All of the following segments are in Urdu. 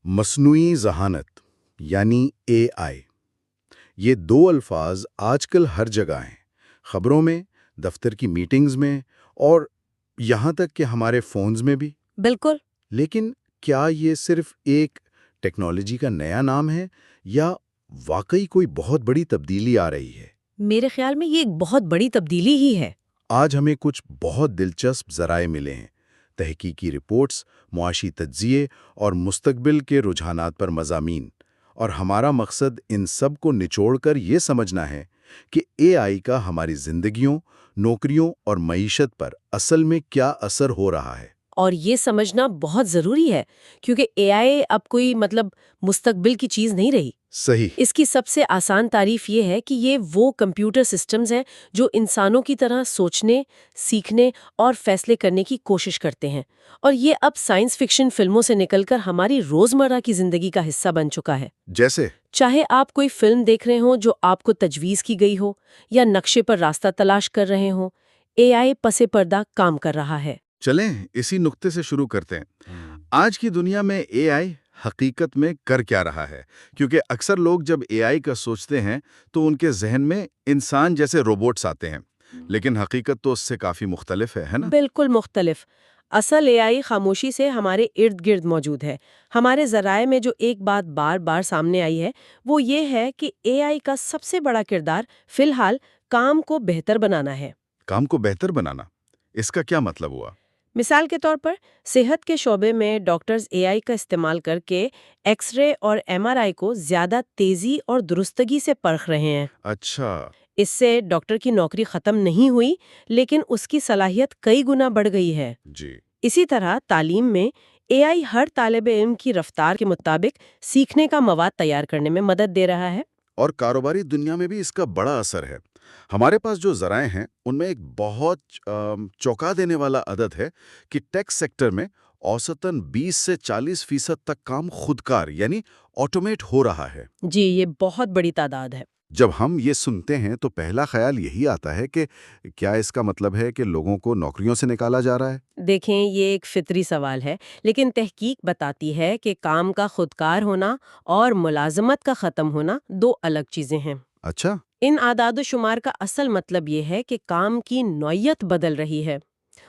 مصنوعی ذہانت یعنی اے آئی، یہ دو الفاظ آج کل ہر جگہ ہیں، خبروں میں، دفتر کی میٹنگز میں، اور یہاں تک کہ ہمارے فونز میں بھی۔ بالکل۔ لیکن کیا یہ صرف ایک ٹیکنالوجی کا نیا نام ہے یا واقعی کوئی بہت بڑی تبدیلی آ رہی ہے؟ میرے خیال میں یہ ایک بہت بڑی تبدیلی ہی ہے۔ آج ہمیں کچھ بہت دلچسپ ذرائع ملے ہیں، تحقیقی رپورٹس، معاشی تجزیے اور مستقبل کے رجحانات پر مضامین، اور ہمارا مقصد ان سب کو نچوڑ کر یہ سمجھنا ہے کہ اے آئی کا ہماری زندگیوں، نوکریوں اور معیشت پر اصل میں کیا اثر ہو رہا ہے۔ اور یہ سمجھنا بہت ضروری ہے کیونکہ اے آئی اب کوئی مستقبل کی چیز نہیں رہی۔ صحیح۔ اس کی سب سے آسان تعریف یہ ہے کہ یہ وہ کمپیوٹر سسٹمز ہیں جو انسانوں کی طرح سوچنے، سیکھنے اور فیصلے کرنے کی کوشش کرتے ہیں، اور یہ اب سائنس فکشن فلموں سے نکل کر ہماری روزمرہ کی زندگی کا حصہ بن چکا ہے۔ جیسے چاہے آپ کوئی فلم دیکھ رہے ہوں جو آپ کو تجویز کی گئی ہو، یا نقشے پر راستہ تلاش کر رہے ہوں، اے آئی پس پردہ کام کر رہا ہے۔ چلیں اسی نقطے سے شروع کرتے ہیں۔ آج کی دنیا میں اے آئی حقیقت میں کر کیا رہا ہے؟ کیونکہ اکثر لوگ جب اے آئی کا سوچتے ہیں تو ان کے ذہن میں انسان جیسے روبوٹس آتے ہیں، لیکن حقیقت تو اس سے کافی مختلف ہے نا؟ بالکل مختلف۔ اصل اے آئی خاموشی سے ہمارے ارد گرد موجود ہے۔ ہمارے ذرائع میں جو ایک بات بار بار سامنے آئی ہے وہ یہ ہے کہ اے آئی کا سب سے بڑا کردار فی الحال کام کو بہتر بنانا ہے۔ کام کو بہتر بنانا، اس کا کیا مطلب ہوا؟ مثال کے طور پر صحت کے شعبے میں ڈاکٹرز اے آئی کا استعمال کر کے ایکس رے اور ایم آر آئی کو زیادہ تیزی اور درستگی سے پرکھ رہے ہیں۔ اچھا۔ اس سے ڈاکٹر کی نوکری ختم نہیں ہوئی، لیکن اس کی صلاحیت کئی گنا بڑھ گئی ہے۔ جی۔ اسی طرح تعلیم میں اے آئی ہر طالب علم کی رفتار کے مطابق سیکھنے کا مواد تیار کرنے میں مدد دے رہا ہے۔ اور کاروباری دنیا میں بھی اس کا بڑا اثر ہے۔ ہمارے پاس جو ذرائع ہیں ان میں ایک بہت چونکا دینے والا عدد ہے کہ ٹیک سیکٹر میں اوسطاً 20 سے 40% تک کام خودکار یعنی آٹومیٹ ہو رہا ہے۔ جی، یہ بہت بڑی تعداد ہے۔ جب ہم یہ سنتے ہیں تو پہلا خیال یہی آتا ہے کہ کیا اس کا مطلب ہے کہ لوگوں کو نوکریوں سے نکالا جا رہا ہے؟ دیکھیں، یہ ایک فطری سوال ہے، لیکن تحقیق بتاتی ہے کہ کام کا خودکار ہونا اور ملازمت کا ختم ہونا دو الگ چیزیں ہیں۔ اچھا۔ ان اعداد و شمار کا اصل مطلب یہ ہے کہ کام کی نوعیت بدل رہی ہے۔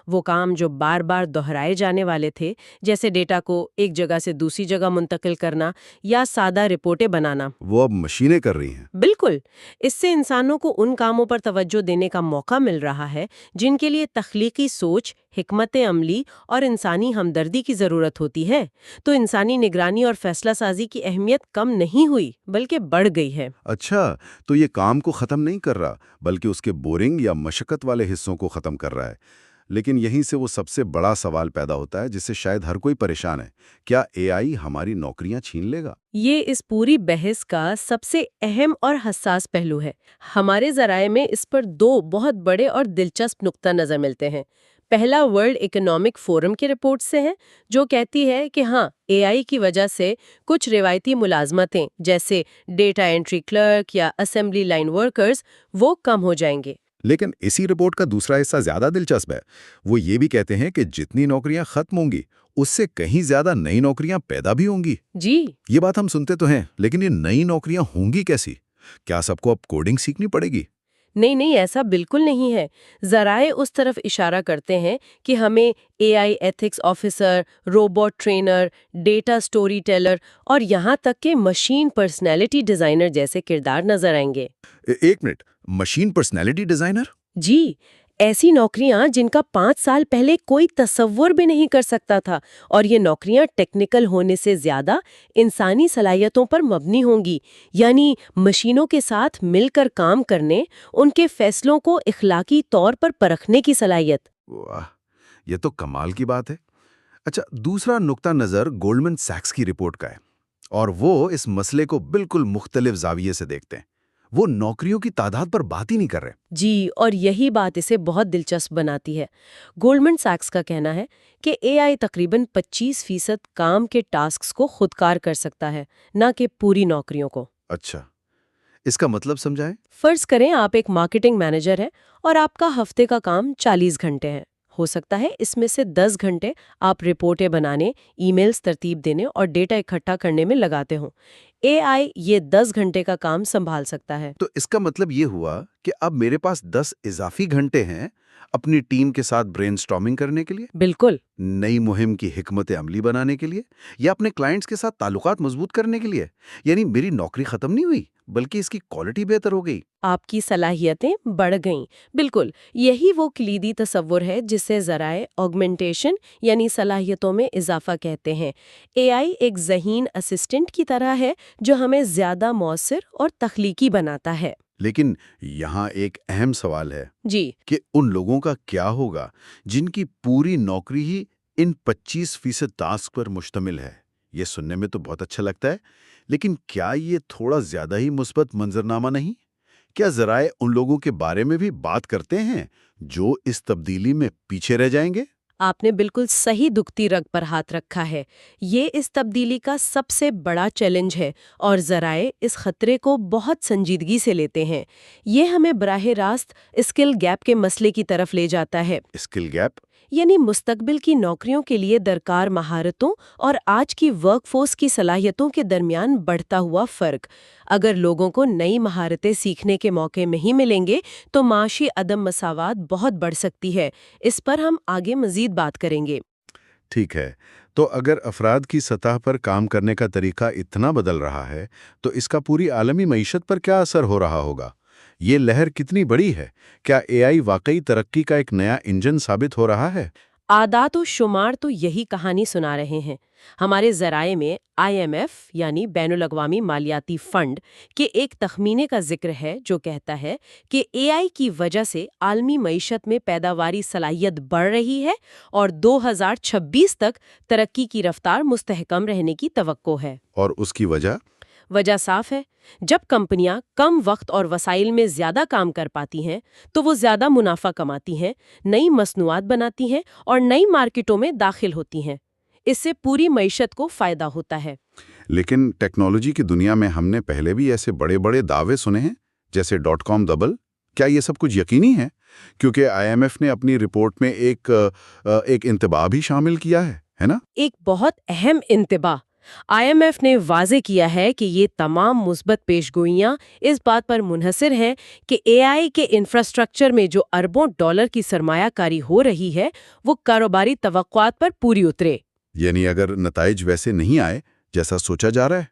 وہ کام جو بار بار دہرائے جانے والے تھے، جیسے ڈیٹا کو ایک جگہ سے دوسری جگہ منتقل کرنا یا سادہ رپورٹیں بنانا، وہ اب مشینیں کر رہی ہیں۔ بالکل۔ اس سے انسانوں کو ان کاموں پر توجہ دینے کا موقع مل رہا ہے جن کے لیے تخلیقی سوچ، حکمت عملی اور انسانی ہمدردی کی ضرورت ہوتی ہے۔ تو انسانی نگرانی اور فیصلہ سازی کی اہمیت کم نہیں ہوئی بلکہ بڑھ گئی ہے۔ اچھا، تو یہ کام کو ختم نہیں کر رہا بلکہ اس کے بورنگ یا مشقت والے حصوں کو ختم کر رہا ہے۔ لیکن یہیں سے وہ سب سے بڑا سوال پیدا ہوتا ہے جس سے شاید ہر کوئی پریشان ہے، کیا اے آئی ہماری نوکریاں چھین لے گا؟ یہ اس پوری بحث کا سب سے اہم اور حساس پہلو ہے۔ ہمارے ذرائع میں اس پر دو بہت بڑے اور دلچسپ نقطہ نظر ملتے ہیں۔ پہلا ورلڈ اکنامک فورم کی رپورٹ سے ہے، جو کہتی ہے کہ ہاں، اے آئی کی وجہ سے کچھ روایتی ملازمتیں جیسے ڈیٹا انٹری کلرک یا اسمبلی لائن ورکرز وہ کم ہو جائیں گے۔ لیکن اسی رپورٹ کا دوسرا حصہ زیادہ دلچسپ ہے۔ وہ یہ بھی کہتے ہیں کہ جتنی نوکریاں ختم ہوں گی اس سے کہیں زیادہ نئی نوکریاں پیدا بھی ہوں گی۔ جی، یہ بات ہم سنتے تو ہیں، لیکن یہ نئی نوکریاں ہوں گی کیسی؟ کیا سب کو اب کوڈنگ سیکھنی پڑے گی؟ نہیں، ایسا بالکل نہیں ہے۔ ذرائع اس طرف اشارہ کرتے ہیں کہ ہمیں A I ethics officer, robot trainer, data story teller اور یہاں تک کہ مشین پرسنالٹی ڈیزائنر جیسے کردار نظر آئیں گے۔ ایک منٹ، مشین پرسنالٹی ڈیزائنر؟ جی، ایسی نوکریاں جن کا 5 سال پہلے کوئی تصور بھی نہیں کر سکتا تھا، اور یہ نوکریاں ٹیکنیکل ہونے سے زیادہ انسانی صلاحیتوں پر مبنی ہوں گی، یعنی مشینوں کے ساتھ مل کر کام کرنے، ان کے فیصلوں کو اخلاقی طور پر پرکھنے کی صلاحیت۔ واہ، یہ تو کمال کی بات ہے۔ اچھا، دوسرا نقطہ نظر گولڈمن سیکس کی رپورٹ کا ہے، اور وہ اس مسئلے کو بالکل مختلف زاویے سے دیکھتے ہیں۔ وہ نوکریوں کی تعداد پر بات ہی نہیں کر رہے۔ جی، اور یہی بات اسے بہت دلچسپ بناتی ہے۔ گولڈمن سیکس کا کہنا ہے کہ اے آئی تقریباً 25% کام کے ٹاسکس کو خودکار کر سکتا ہے، نہ کہ پوری نوکریوں کو۔ اچھا، اس کا مطلب سمجھائیں۔ فرض کریں آپ ایک مارکیٹنگ مینیجر ہیں اور آپ کا ہفتے کا کام 40 گھنٹے ہے۔ ہو سکتا ہے اس میں سے 10 گھنٹے آپ رپورٹیں بنانے، ای میلز ترتیب دینے اور ڈیٹا اکٹھا کرنے میں لگاتے ہوں۔ اے آئی یہ 10 گھنٹے کا کام سنبھال سکتا ہے۔ تو اس کا مطلب یہ ہوا کہ اب میرے پاس 10 اضافی گھنٹے ہیں اپنی ٹیم کے ساتھ برین سٹارمنگ کرنے کے لیے، بالکل۔ نئی مہم کی حکمت عملی بنانے کے لیے، یا اپنے کلائنٹس کے ساتھ تعلقات مضبوط کرنے کے لیے۔ یعنی میری نوکری ختم نہیں ہوئی بلکہ اس کی کوالٹی بہتر ہو گئی۔ آپ کی صلاحیتیں بڑھ گئیں۔ بالکل، یہی وہ کلیدی تصور ہے جسے ذرائع آگمنٹیشن یعنی صلاحیتوں میں اضافہ کہتے ہیں۔ اے آئی ایک ذہین اسسٹنٹ کی طرح ہے جو ہمیں زیادہ مؤثر اور تخلیقی بناتا ہے۔ لیکن یہاں ایک اہم سوال ہے جی، کہ ان لوگوں کا کیا ہوگا جن کی پوری نوکری ہی ان 25% ٹاسک پر مشتمل ہے۔ یہ سننے میں تو بہت اچھا لگتا ہے، لیکن کیا یہ تھوڑا زیادہ ہی مثبت منظرنامہ نہیں؟ کیا ذرائع ان لوگوں کے بارے میں بھی بات کرتے ہیں جو اس تبدیلی میں پیچھے رہ جائیں گے؟ آپ نے بالکل صحیح دکھتی رگ پر ہاتھ رکھا ہے۔ یہ اس تبدیلی کا سب سے بڑا چیلنج ہے اور ذرائع اس خطرے کو بہت سنجیدگی سے لیتے ہیں۔ یہ ہمیں براہ راست اسکل گیپ کے مسئلے کی طرف لے جاتا ہے، اسکل گیپ؟ یعنی مستقبل کی نوکریوں کے لیے درکار مہارتوں اور آج کی ورک فورس کی صلاحیتوں کے درمیان بڑھتا ہوا فرق۔ اگر لوگوں کو نئی مہارتیں سیکھنے کے موقع نہیں ملیں گے تو معاشی عدم مساوات بہت بڑھ سکتی ہے۔ اس پر ہم آگے مزید بات کریں گے۔ ٹھیک ہے، تو اگر افراد کی سطح پر کام کرنے کا طریقہ اتنا بدل رہا ہے تو اس کا پوری عالمی معیشت پر کیا اثر ہو رہا ہوگا؟ یہ لہر کتنی بڑی ہے؟ کیا اے آئی واقعی ترقی کا ایک نیا انجن ثابت ہو رہا ہے؟ اعداد و شمار تو یہی کہانی سنا رہے ہیں۔ ہمارے ذرائع میں IMF یعنی بین الاقوامی مالیاتی فنڈ کے ایک تخمینے کا ذکر ہے جو کہتا ہے کہ اے آئی کی وجہ سے عالمی معیشت میں پیداواری صلاحیت بڑھ رہی ہے اور 2026 تک ترقی کی رفتار مستحکم رہنے کی توقع ہے۔ اور اس کی وجہ صاف ہے، جب کمپنیاں کم وقت اور وسائل میں زیادہ کام کر پاتی ہیں تو وہ زیادہ منافع کماتی ہیں، نئی مصنوعات بناتی ہیں اور نئی مارکیٹوں میں داخل ہوتی ہیں۔ اس سے پوری معیشت کو فائدہ ہوتا ہے۔ لیکن ٹیکنالوجی کی دنیا میں ہم نے پہلے بھی ایسے بڑے بڑے دعوے سنے ہیں جیسے .com ببل۔ کیا یہ سب کچھ یقینی ہے؟ کیونکہ IMF نے اپنی رپورٹ میں ایک انتباہ بھی شامل کیا ہے نا؟ ایک بہت اہم انتباہ۔ IMF نے واضح کیا ہے کہ یہ تمام مثبت پیشگوئیاں اس بات پر منحصر ہیں کہ اے آئی کے انفراسٹرکچر میں جو اربوں ڈالر کی سرمایہ کاری ہو رہی ہے وہ کاروباری توقعات پر پوری اترے۔ یعنی اگر نتائج ویسے نہیں آئے جیسا سوچا جا رہا ہے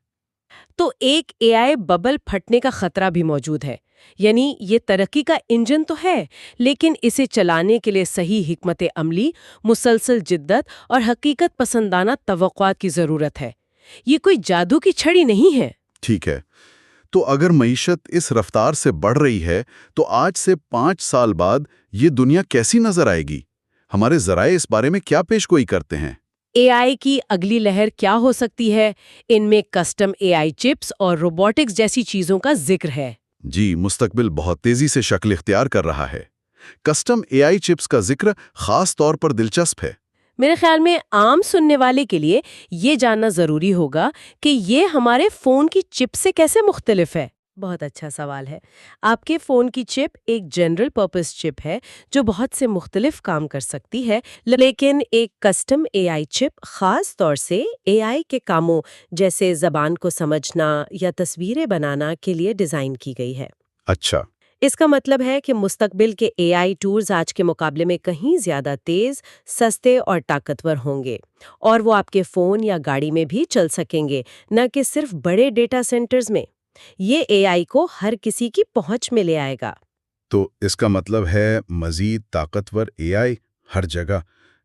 تو ایک اے آئی ببل پھٹنے کا خطرہ بھی موجود ہے۔ یعنی یہ ترقی کا انجن تو ہے، لیکن اسے چلانے کے لیے صحیح حکمت عملی، مسلسل جدت اور حقیقت پسندانہ توقعات کی ضرورت ہے۔ یہ کوئی جادو کی چھڑی نہیں ہے۔ ٹھیک ہے، تو اگر معیشت اس رفتار سے بڑھ رہی ہے تو آج سے 5 سال بعد یہ دنیا کیسی نظر آئے گی؟ ہمارے ذرائع اس بارے میں کیا پیش گوئی کرتے ہیں؟ اے آئی کی اگلی لہر کیا ہو سکتی ہے؟ ان میں کسٹم اے آئی چپس اور روبوٹکس جیسی چیزوں کا ذکر ہے۔ جی، مستقبل بہت تیزی سے شکل اختیار کر رہا ہے۔ کسٹم اے آئی چپس کا ذکر خاص طور پر دلچسپ ہے۔ میرے خیال میں عام سننے والے کے لیے یہ جاننا ضروری ہوگا کہ یہ ہمارے فون کی چپ سے کیسے مختلف ہے۔ بہت اچھا سوال ہے۔ آپ کے فون کی چپ ایک جنرل پرپس چپ ہے جو بہت سے مختلف کام کر سکتی ہے، لیکن ایک کسٹم اے آئی چپ خاص طور سے اے آئی کے کاموں جیسے زبان کو سمجھنا یا تصویریں بنانا کے لیے ڈیزائن کی گئی ہے۔ اچھا، اس کا مطلب ہے کہ مستقبل کے اے آئی ٹولز آج کے مقابلے میں کہیں زیادہ تیز، سستے اور طاقتور ہوں گے، اور وہ آپ کے فون یا گاڑی میں بھی چل سکیں گے، نہ کہ صرف بڑے ڈیٹا سینٹرز میں۔ یہ اے آئی کو ہر کسی کی پہنچ میں لے آئے گا۔ تو اس کا مطلب ہے مزید طاقتور اے آئی ہر جگہ۔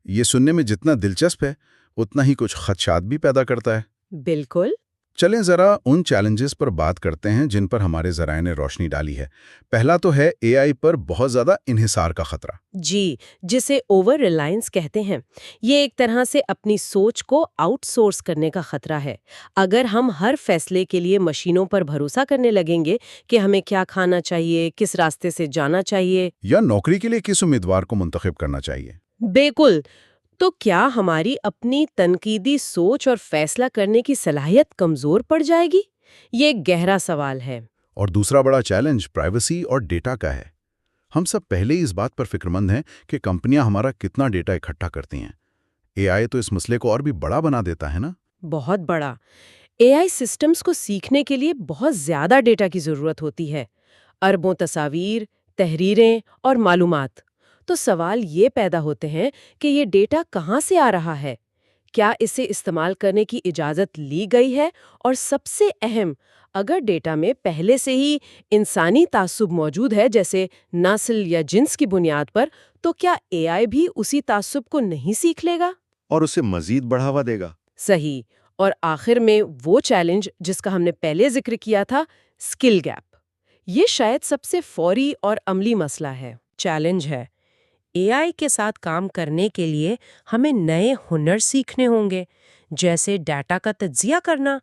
یہ سننے میں جتنا دلچسپ ہے اتنا ہی کچھ خدشات بھی پیدا کرتا ہے۔ بالکل۔ چلیں ذرا ان چیلنجز پر بات کرتے ہیں جن پر ہمارے ذرائع نے روشنی ڈالی ہے۔ پہلا تو ہے اے آئی پر بہت زیادہ انحصار کا خطرہ۔ جی، جسے اوور ریلائنس کہتے ہیں۔ یہ ایک طرح سے اپنی سوچ کو آؤٹ سورس کرنے کا خطرہ ہے۔ اگر ہم ہر فیصلے کے لیے مشینوں پر بھروسہ کرنے لگیں گے کہ ہمیں کیا کھانا چاہیے، کس راستے سے جانا چاہیے، یا نوکری کے لیے کس امیدوار کو منتخب کرنا چاہیے، بالکل، تو کیا ہماری اپنی تنقیدی سوچ اور فیصلہ کرنے کی صلاحیت کمزور پڑ جائے گی؟ یہ ایک گہرا سوال ہے۔ اور دوسرا بڑا چیلنج پرائیویسی اور ڈیٹا کا ہے۔ ہم سب پہلے ہی اس بات پر فکرمند ہیں کہ کمپنیاں ہمارا کتنا ڈیٹا اکٹھا کرتی ہیں۔ اے آئی تو اس مسئلے کو اور بھی بڑا بنا دیتا ہے نا؟ بہت بڑا۔ اے آئی سسٹمز کو سیکھنے کے لیے بہت زیادہ ڈیٹا کی ضرورت ہوتی ہے، اربوں تصاویر، تحریریں اور معلومات۔ تو سوال یہ پیدا ہوتے ہیں کہ یہ ڈیٹا کہاں سے آ رہا ہے؟ کیا اسے استعمال کرنے کی اجازت لی گئی ہے؟ اور سب سے اہم، اگر ڈیٹا میں پہلے سے ہی انسانی تعصب موجود ہے، جیسے نسل یا جنس کی بنیاد پر، تو کیا اے آئی بھی اسی تعصب کو نہیں سیکھ لے گا؟ اور اسے مزید بڑھاوا دے گا؟ صحیح۔ اور آخر میں وہ چیلنج جس کا ہم نے پہلے ذکر کیا تھا، اسکل گیپ۔ یہ شاید سب سے فوری اور عملی مسئلہ ہے، چیلنج ہے۔ اے آئی کے ساتھ کام کرنے کے لیے ہمیں نئے ہنر سیکھنے ہوں گے، جیسے ڈیٹا کا تجزیہ کرنا،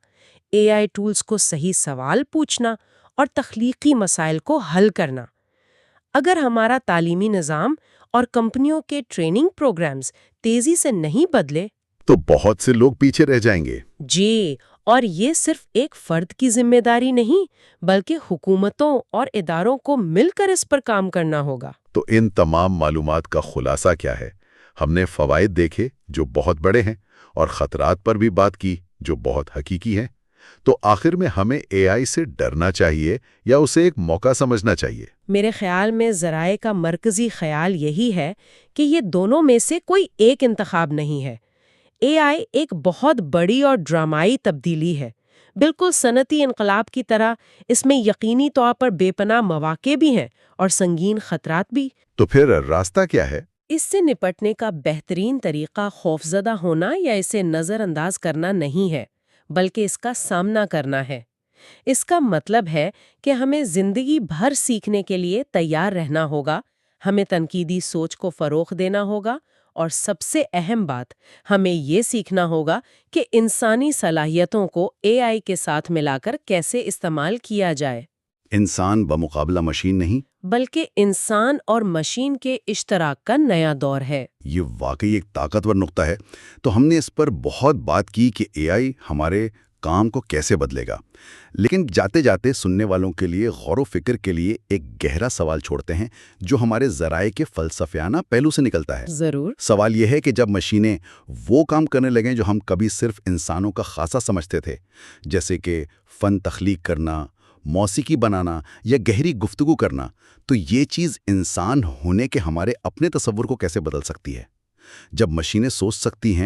اے آئی ٹولز کو صحیح سوال پوچھنا اور تخلیقی مسائل کو حل کرنا۔ اگر ہمارا تعلیمی نظام اور کمپنیوں کے ٹریننگ پروگرامز تیزی سے نہیں بدلے تو بہت سے لوگ پیچھے رہ جائیں گے۔ جی، اور یہ صرف ایک فرد کی ذمہ داری نہیں، بلکہ حکومتوں اور اداروں کو مل کر اس پر کام کرنا ہوگا۔ تو ان تمام معلومات کا خلاصہ کیا ہے؟ ہم نے فوائد دیکھے جو بہت بڑے ہیں، اور خطرات پر بھی بات کی جو بہت حقیقی ہیں۔ تو آخر میں ہمیں اے آئی سے ڈرنا چاہیے یا اسے ایک موقع سمجھنا چاہیے؟ میرے خیال میں ذرائع کا مرکزی خیال یہی ہے کہ یہ دونوں میں سے کوئی ایک انتخاب نہیں ہے۔ اے آئی ایک بہت بڑی اور ڈرامائی تبدیلی ہے، بالکل صنعتی انقلاب کی طرح۔ اس میں یقینی طور پر بے پناہ مواقع بھی ہیں اور سنگین خطرات بھی۔ تو پھر راستہ کیا ہے؟ اس سے نپٹنے کا بہترین طریقہ خوفزدہ ہونا یا اسے نظر انداز کرنا نہیں ہے، بلکہ اس کا سامنا کرنا ہے۔ اس کا مطلب ہے کہ ہمیں زندگی بھر سیکھنے کے لیے تیار رہنا ہوگا، ہمیں تنقیدی سوچ کو فروغ دینا ہوگا، اور سب سے اہم بات، ہمیں یہ سیکھنا ہوگا کہ انسانی صلاحیتوں کو اے آئی کے ساتھ ملا کر کیسے استعمال کیا جائے۔ انسان بمقابلہ مشین نہیں، بلکہ انسان اور مشین کے اشتراک کا نیا دور ہے۔ یہ واقعی ایک طاقتور نقطہ ہے۔ تو ہم نے اس پر بہت بات کی کہ اے آئی ہمارے کام کو کیسے بدلے گا، لیکن جاتے جاتے سننے والوں کے لیے غور و فکر کے لیے ایک گہرا سوال چھوڑتے ہیں جو ہمارے ذرائع کے فلسفیانہ پہلو سے نکلتا ہے۔ ضرور۔ سوال یہ ہے کہ جب مشینیں وہ کام کرنے لگیں جو ہم کبھی صرف انسانوں کا خاصہ سمجھتے تھے، جیسے کہ فن تخلیق کرنا، موسیقی بنانا یا گہری گفتگو کرنا، تو یہ چیز انسان ہونے کے ہمارے اپنے تصور کو کیسے بدل سکتی ہے؟ جب مشینیں سوچ سکتی ہیں